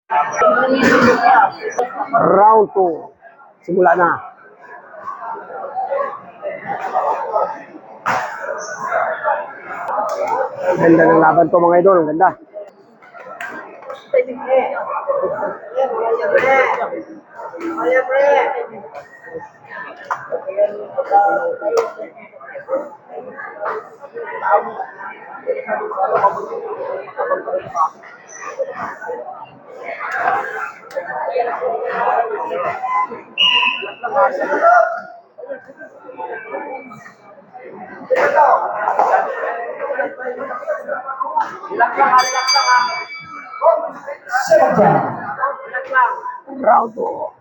Round 2. Simula na. Ganda ng laban to mga idol. Ang ganda. Round 2.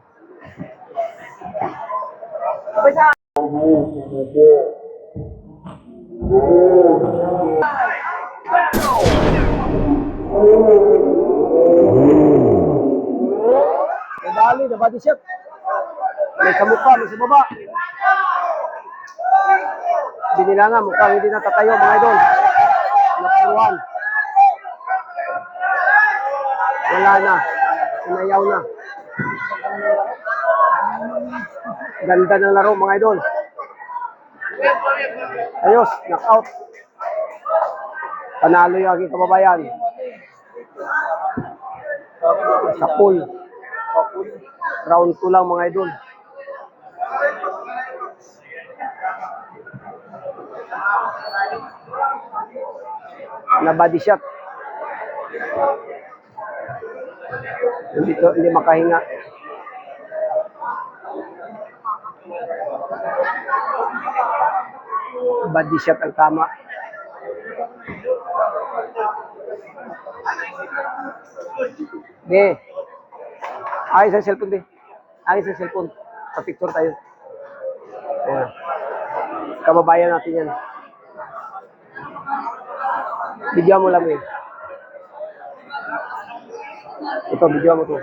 Dali na body shot. May sa mukha, may sa baba. Binilangan, mukhang hindi na tatayo mga idol. Napuruan. Wala na. Sinayaw na. Ganda ng laro mga idol. Ayos, knockout. Panalo yung aking kababayan. Sa pool. Round 2 lang mga idol. Na body shot. Hindi makahinga. Body shot ang tama. Be. Ayos ang cellphone, be. Ayos ang cellphone. Sa picture tayo. Ayan. Kababayan natin yan. Video mo lang, be. Ito, video mo to.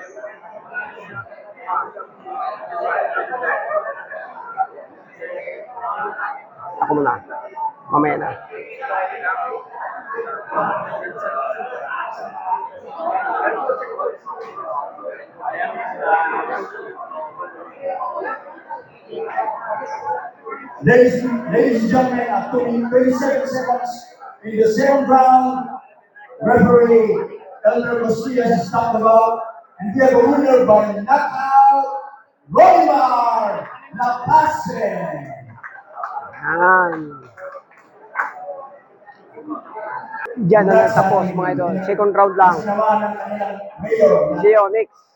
Ako muna. Mamaya na. Ladies and gentlemen, after 27 seconds in the second round, referee Elmer Costillas has stopped the bout, and we have a winner by knockout, Roymar Lapasen. Diyan na tapos mga idol. Second round lang. See you next.